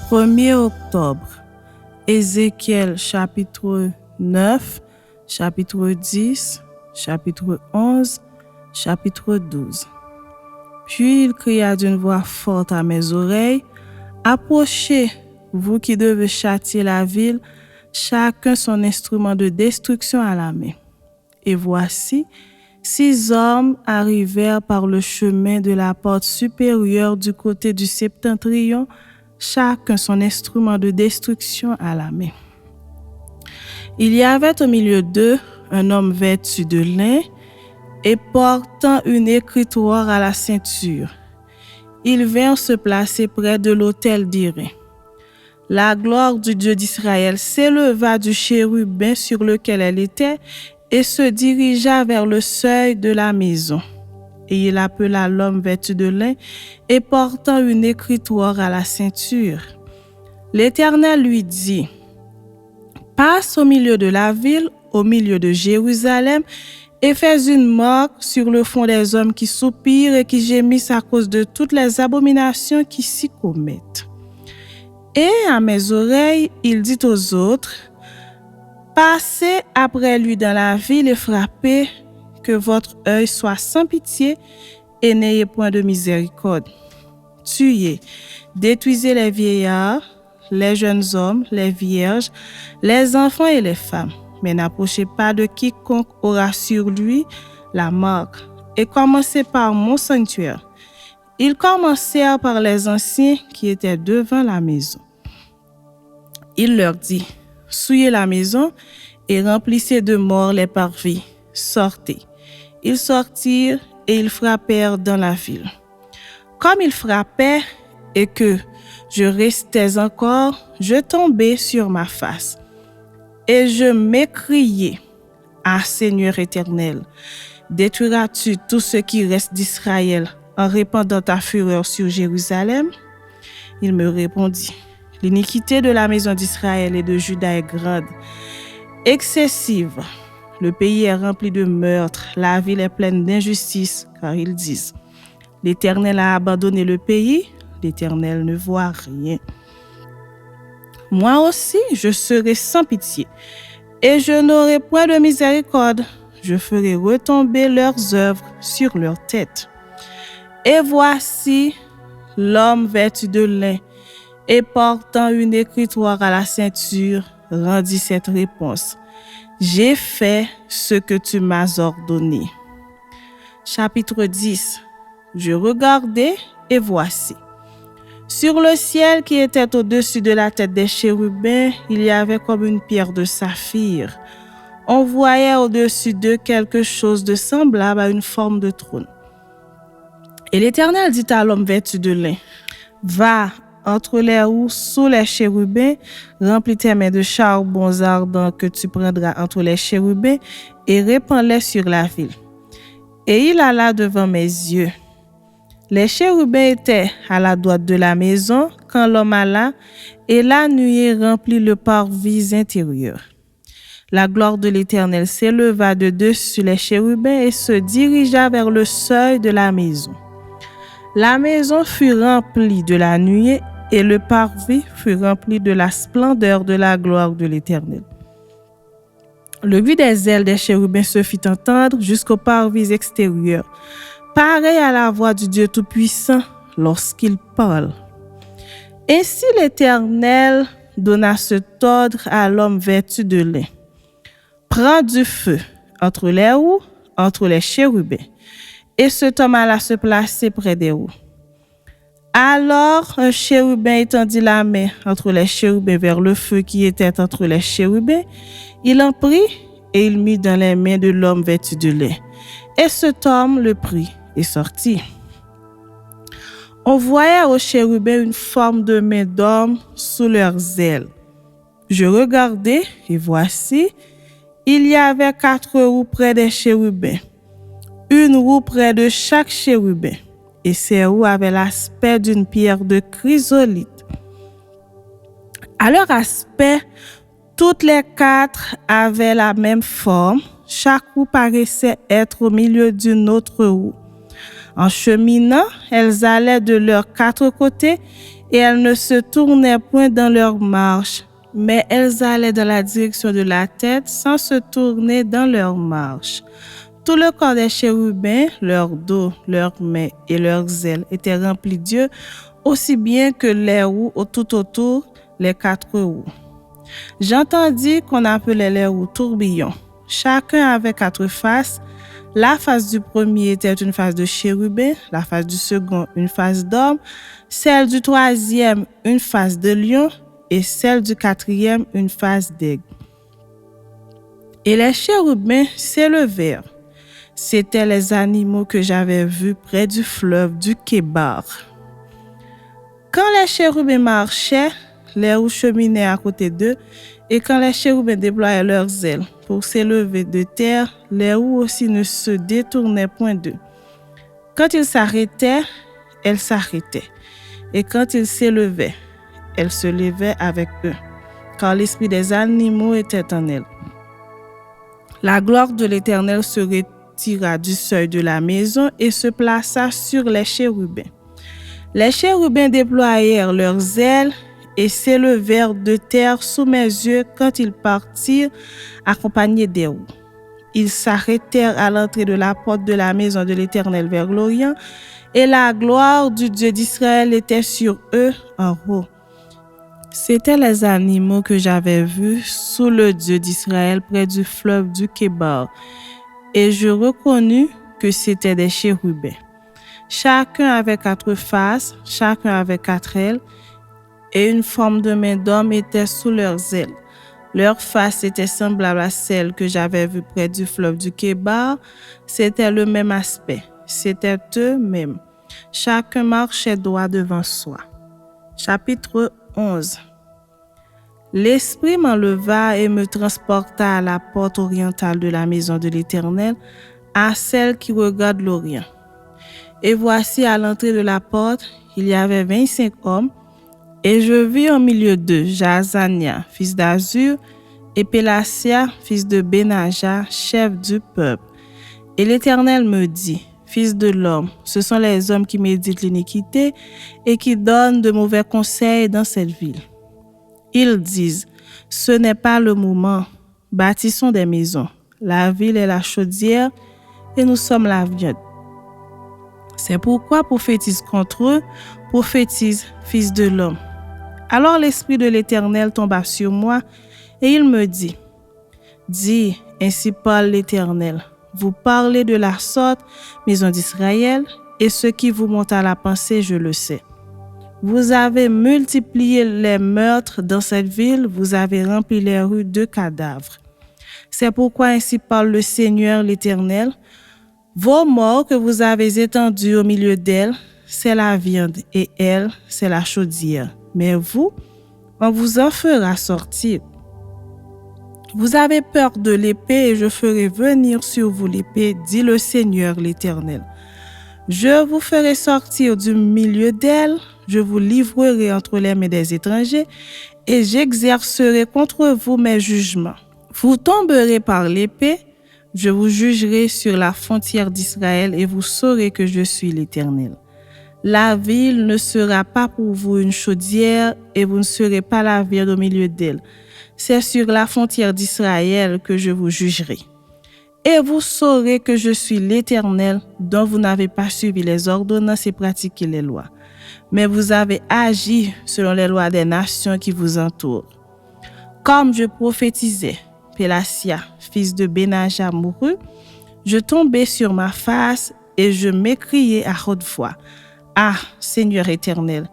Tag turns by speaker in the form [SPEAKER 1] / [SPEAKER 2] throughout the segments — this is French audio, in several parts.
[SPEAKER 1] 1er octobre, Ézéchiel chapitre 9, chapitre 10, chapitre 11, chapitre 12. Puis il cria d'une voix forte à mes oreilles, « Approchez, vous qui devez châtier la ville, chacun son instrument de destruction à la main. » Et voici, 6 hommes arrivèrent par le chemin de la porte supérieure du côté du septentrion, chacun son instrument de destruction à la main. Il y avait au milieu d'eux un homme vêtu de lin et portant une écritoire à la ceinture. Ils vinrent se placer près de l'autel d'Irin. La gloire du Dieu d'Israël s'éleva du chérubin sur lequel elle était et se dirigea vers le seuil de la maison. Et il appela l'homme vêtu de lin et portant une écritoire à la ceinture. L'Éternel lui dit, « Passe au milieu de la ville, au milieu de Jérusalem, et fais une marque sur le front des hommes qui soupirent et qui gémissent à cause de toutes les abominations qui s'y commettent. » Et à mes oreilles, il dit aux autres, « Passez après lui dans la ville et frappez, que votre œil soit sans pitié et n'ayez point de miséricorde. Tuez, détruisez les vieillards, les jeunes hommes, les vierges, les enfants et les femmes, mais n'approchez pas de quiconque aura sur lui la marque, et commencez par mon sanctuaire. » Ils commencèrent par les anciens qui étaient devant la maison. Il leur dit, « Souillez la maison et remplissez de morts les parvis. Sortez. » Ils sortirent et ils frappèrent dans la ville. Comme ils frappaient et que je restais encore, je tombai sur ma face. Et je m'écriai, « Ah, Seigneur éternel, détruiras-tu tout ce qui reste d'Israël en répandant ta fureur sur Jérusalem? » Il me répondit, « L'iniquité de la maison d'Israël et de Juda est grande, excessive. Le pays est rempli de meurtres, la ville est pleine d'injustice, car ils disent, « L'Éternel a abandonné le pays, l'Éternel ne voit rien. » Moi aussi, je serai sans pitié, et je n'aurai point de miséricorde. Je ferai retomber leurs œuvres sur leurs têtes. Et voici l'homme vêtu de lin et portant une écritoire à la ceinture rendit cette réponse. « J'ai fait ce que tu m'as ordonné. » Chapitre 10. Je regardai et voici. Sur le ciel qui était au-dessus de la tête des chérubins, il y avait comme une pierre de saphir. On voyait au-dessus d'eux quelque chose de semblable à une forme de trône. Et l'Éternel dit à l'homme vêtu de lin, « Va entre les roues sous les chérubins, remplis tes mains de charbons ardents que tu prendras entre les chérubins et répands-les sur la ville. » Et il alla devant mes yeux. Les chérubins étaient à la droite de la maison quand l'homme alla, et la nuée remplit le parvis intérieur. La gloire de l'Éternel s'éleva de dessus les chérubins et se dirigea vers le seuil de la maison. La maison fut remplie de la nuée et le parvis fut rempli de la splendeur de la gloire de l'Éternel. Le bruit des ailes des chérubins se fit entendre jusqu'au parvis extérieur, pareil à la voix du Dieu Tout-Puissant lorsqu'il parle. Ainsi l'Éternel donna cet ordre à l'homme vêtu de lin. « Prends du feu entre les roues, entre les chérubins. » Et cet homme alla se placer près des roues. Alors un chérubin étendit la main entre les chérubins vers le feu qui était entre les chérubins. Il en prit et il mit dans les mains de l'homme vêtu de lin. Et cet homme le prit et sortit. On voyait aux chérubins une forme de main d'homme sous leurs ailes. Je regardai et voici, il y avait 4 roues près des chérubins, une roue près de chaque chérubin, et ces roues avaient l'aspect d'une pierre de chrysolite. À leur aspect, toutes les 4 avaient la même forme, chaque roue paraissait être au milieu d'une autre roue. En cheminant, elles allaient de leurs 4 côtés et elles ne se tournaient point dans leur marche, mais elles allaient dans la direction de la tête sans se tourner dans leur marche. Tout le corps des chérubins, leur dos, leurs mains et leurs ailes étaient remplis d'yeux, aussi bien que les roues tout autour, les 4 roues. J'entendis qu'on appelait les roues tourbillons. Chacun avait 4 faces. La face du premier était une face de chérubin, la face du second une face d'homme, celle du troisième une face de lion et celle du quatrième une face d'aigle. Et les chérubins s'élevèrent. C'étaient les animaux que j'avais vus près du fleuve du Kébar. Quand les chérubins marchaient, les roues cheminaient à côté d'eux, et quand les chérubins déployaient leurs ailes pour s'élever de terre, les roues aussi ne se détournaient point d'eux. Quand ils s'arrêtaient, elles s'arrêtaient, et quand ils s'élevaient, elles se levaient avec eux, car l'esprit des animaux était en elles. La gloire de l'Éternel se retira du seuil de la maison et se plaça sur les chérubins. Les chérubins déployèrent leurs ailes et s'élevèrent de terre sous mes yeux quand ils partirent accompagnés des roues. Ils s'arrêtèrent à l'entrée de la porte de la maison de l'Éternel vers l'Orient, et la gloire du Dieu d'Israël était sur eux en haut. C'étaient les animaux que j'avais vus sous le Dieu d'Israël près du fleuve du Kébar, et je reconnus que c'étaient des chérubins. Chacun avait 4 faces, chacun avait 4 ailes, et une forme de main d'homme était sous leurs ailes. Leur face était semblable à celle que j'avais vue près du fleuve du Kébar. C'était le même aspect, c'était eux-mêmes. Chacun marchait droit devant soi. Chapitre 11. L'Esprit m'enleva et me transporta à la porte orientale de la maison de l'Éternel, à celle qui regarde l'Orient. Et voici à l'entrée de la porte, il y avait 25 hommes, et je vis au milieu d'eux Jaazania, fils d'Azur, et Pélasia, fils de Benaja, chef du peuple. Et l'Éternel me dit, Fils de l'homme, ce sont les hommes qui méditent l'iniquité et qui donnent de mauvais conseils dans cette ville. Ils disent, ce n'est pas le moment, bâtissons des maisons. La ville est la chaudière et nous sommes la viande. C'est pourquoi prophétise contre eux, prophétise, fils de l'homme. Alors l'Esprit de l'Éternel tomba sur moi et il me dit, dis, ainsi parle l'Éternel. Vous parlez de la sorte, maison d'Israël, et ce qui vous monte à la pensée, je le sais. Vous avez multiplié les meurtres dans cette ville, vous avez rempli les rues de cadavres. C'est pourquoi ainsi parle le Seigneur l'Éternel. Vos morts que vous avez étendus au milieu d'elles, c'est la viande, et elle, c'est la chaudière. Mais vous, on vous en fera sortir. Vous avez peur de l'épée et je ferai venir sur vous l'épée, dit le Seigneur l'Éternel. Je vous ferai sortir du milieu d'elle, je vous livrerai entre les mains des étrangers et j'exercerai contre vous mes jugements. Vous tomberez par l'épée, je vous jugerai sur la frontière d'Israël et vous saurez que je suis l'Éternel. La ville ne sera pas pour vous une chaudière et vous ne serez pas la viande au milieu d'elle. C'est sur la frontière d'Israël que je vous jugerai. Et vous saurez que je suis l'Éternel, dont vous n'avez pas suivi les ordonnances et pratiqué les lois. Mais vous avez agi selon les lois des nations qui vous entourent. Comme je prophétisais, Pélasia, fils de Benaja, mourut, je tombai sur ma face et je m'écriai à haute voix. Ah, Seigneur éternel,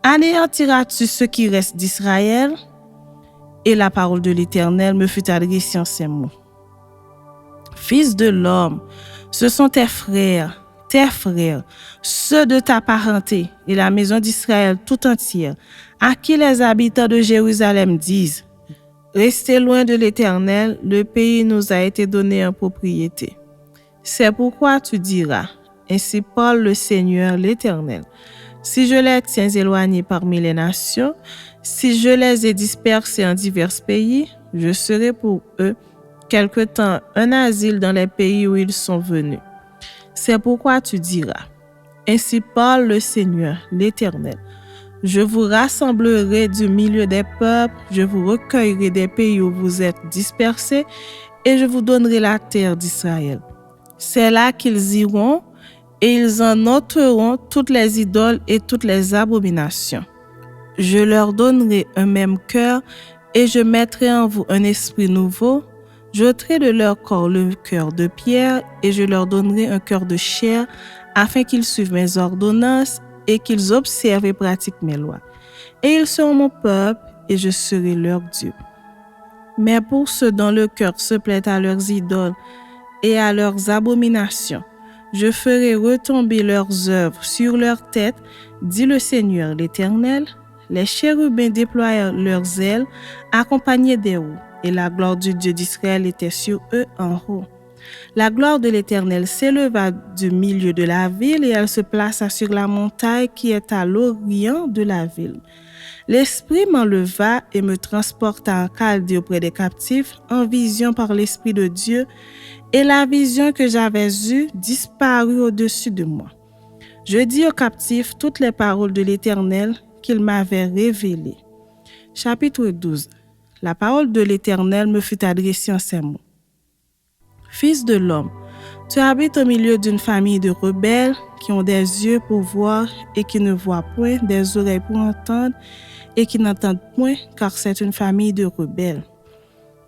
[SPEAKER 1] anéantiras-tu ce qui reste d'Israël? Et la parole de l'Éternel me fut adressée en ces mots. Fils de l'homme, ce sont tes frères, ceux de ta parenté et la maison d'Israël tout entière, à qui les habitants de Jérusalem disent, restez loin de l'Éternel, le pays nous a été donné en propriété. C'est pourquoi tu diras, ainsi parle le Seigneur l'Éternel. Si je les tiens éloignés parmi les nations, si je les ai dispersés en divers pays, je serai pour eux quelque temps un asile dans les pays où ils sont venus. C'est pourquoi tu diras, ainsi parle le Seigneur l'Éternel. Je vous rassemblerai du milieu des peuples, je vous recueillerai des pays où vous êtes dispersés, et je vous donnerai la terre d'Israël. C'est là qu'ils iront, et ils en ôteront toutes les idoles et toutes les abominations. Je leur donnerai un même cœur, et je mettrai en vous un esprit nouveau. J'ôterai de leur corps le cœur de pierre, et je leur donnerai un cœur de chair, afin qu'ils suivent mes ordonnances, et qu'ils observent et pratiquent mes lois. Et ils seront mon peuple, et je serai leur Dieu. Mais pour ceux dont le cœur se plaît à leurs idoles et à leurs abominations, je ferai retomber leurs œuvres sur leurs têtes, dit le Seigneur l'Éternel. Les chérubins déployèrent leurs ailes, accompagnés des roues, et la gloire du Dieu d'Israël était sur eux en haut. La gloire de l'Éternel s'éleva du milieu de la ville et elle se plaça sur la montagne qui est à l'orient de la ville. L'Esprit m'enleva et me transporta en Chaldée auprès des captifs, en vision par l'Esprit de Dieu, et la vision que j'avais eue disparut au-dessus de moi. Je dis aux captifs toutes les paroles de l'Éternel qu'il m'avait révélées. Chapitre 12. La parole de l'Éternel me fut adressée en ces mots. Fils de l'homme, tu habites au milieu d'une famille de rebelles qui ont des yeux pour voir et qui ne voient point, des oreilles pour entendre et qui n'entendent point, car c'est une famille de rebelles.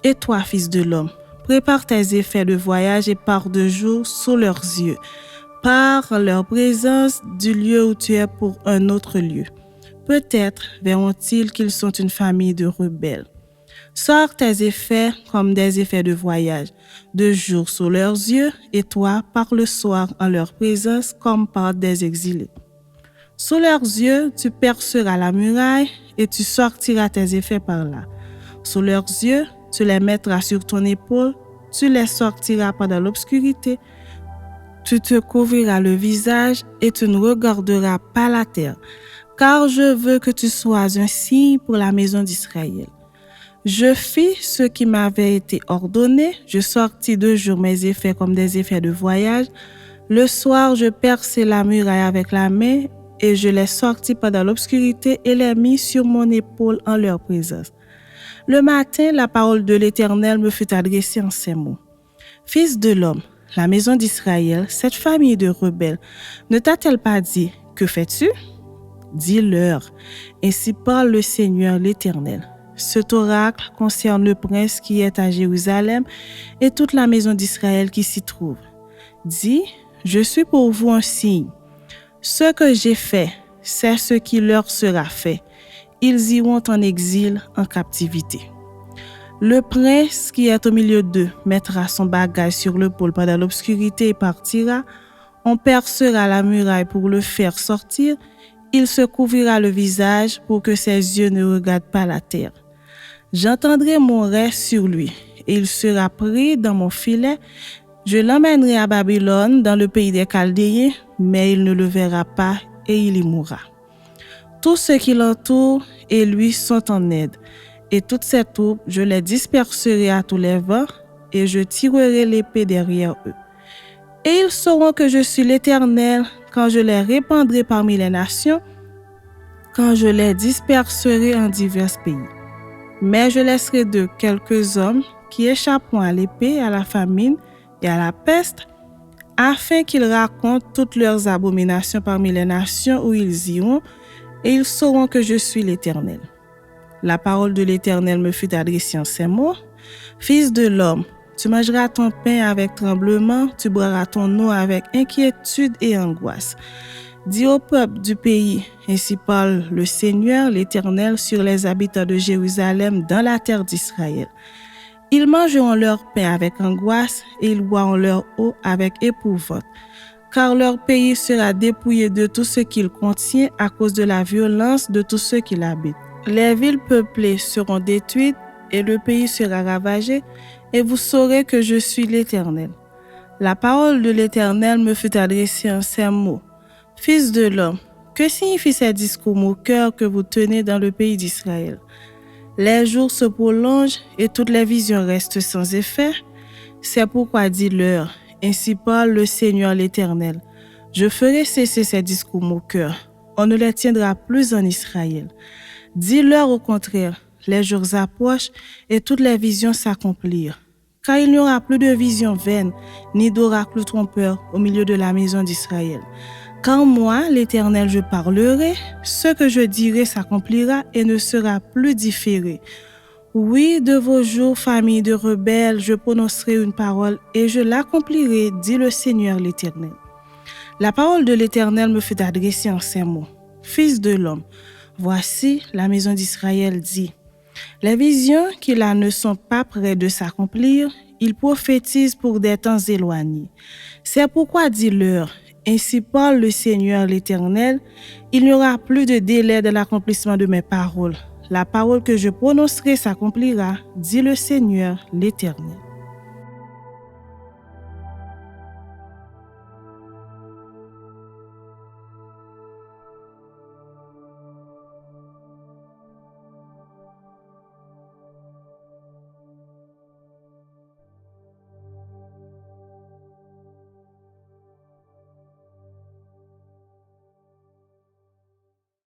[SPEAKER 1] Et toi, fils de l'homme, prépare tes effets de voyage et pars de jour sous leurs yeux. Pars en leur présence du lieu où tu es pour un autre lieu. Peut-être verront-ils qu'ils sont une famille de rebelles. Sors tes effets comme des effets de voyage, de jour sous leurs yeux, et toi, par le soir en leur présence, comme par des exilés. Sous leurs yeux, tu perceras la muraille, et tu sortiras tes effets par là. Sous leurs yeux, tu les mettras sur ton épaule, tu les sortiras pendant l'obscurité, tu te couvriras le visage, et tu ne regarderas pas la terre, car je veux que tu sois un signe pour la maison d'Israël. Je fis ce qui m'avait été ordonné, je sortis de jour mes effets comme des effets de voyage. Le soir, je perçai la muraille avec la main et je les sortis pendant l'obscurité et les mis sur mon épaule en leur présence. Le matin, la parole de l'Éternel me fut adressée en ces mots. Fils de l'homme, la maison d'Israël, cette famille de rebelles, ne t'a-t-elle pas dit, que fais-tu? Dis-leur, ainsi parle le Seigneur l'Éternel. Cet oracle concerne le prince qui est à Jérusalem et toute la maison d'Israël qui s'y trouve. Dis, je suis pour vous un signe. Ce que j'ai fait, c'est ce qui leur sera fait. Ils iront en exil, en captivité. Le prince qui est au milieu d'eux mettra son bagage sur le pôle pendant l'obscurité et partira. On percera la muraille pour le faire sortir. Il se couvrira le visage pour que ses yeux ne regardent pas la terre. J'entendrai mon rêve sur lui, et il sera pris dans mon filet. Je l'emmènerai à Babylone, dans le pays des Chaldéens, mais il ne le verra pas et il y mourra. Tous ceux qui l'entourent et lui sont en aide, et toutes ces troupes, je les disperserai à tous les vents, et je tirerai l'épée derrière eux. Et ils sauront que je suis l'Éternel quand je les répandrai parmi les nations, quand je les disperserai en divers pays. Mais je laisserai d'eux quelques hommes qui échapperont à l'épée, à la famine et à la peste, afin qu'ils racontent toutes leurs abominations parmi les nations où ils iront, et ils sauront que je suis l'Éternel. La parole de l'Éternel me fut adressée en ces mots. Fils de l'homme, tu mangeras ton pain avec tremblement, tu boiras ton eau avec inquiétude et angoisse. Dis au peuple du pays, ainsi parle le Seigneur, l'Éternel, sur les habitants de Jérusalem dans la terre d'Israël. Ils mangeront leur pain avec angoisse et ils boiront leur eau avec épouvante, car leur pays sera dépouillé de tout ce qu'il contient à cause de la violence de tous ceux qui l'habitent. Les villes peuplées seront détruites et le pays sera ravagé, et vous saurez que je suis l'Éternel. La parole de l'Éternel me fut adressée en ces mots. Fils de l'homme, que signifient ces discours moqueurs que vous tenez dans le pays d'Israël? Les jours se prolongent et toutes les visions restent sans effet. C'est pourquoi dis-leur, ainsi parle le Seigneur l'Éternel. Je ferai cesser ces discours moqueurs. on ne les tiendra plus en Israël. Dis-leur au contraire, les jours approchent et toutes les visions s'accomplirent. Car il n'y aura plus de visions vaines, ni d'oracles trompeurs au milieu de la maison d'Israël. Quand moi, l'Éternel, je parlerai, ce que je dirai s'accomplira et ne sera plus différé. Oui, de vos jours, famille de rebelles, je prononcerai une parole et je l'accomplirai, dit le Seigneur l'Éternel. La parole de l'Éternel me fut adressée en ces mots. Fils de l'homme, voici la maison d'Israël dit. Les visions qui là ne sont pas près de s'accomplir, ils prophétisent pour des temps éloignés. C'est pourquoi dis-leur, ainsi parle le Seigneur l'Éternel, il n'y aura plus de délai dans l'accomplissement de mes paroles. La parole que je prononcerai s'accomplira, dit le Seigneur l'Éternel.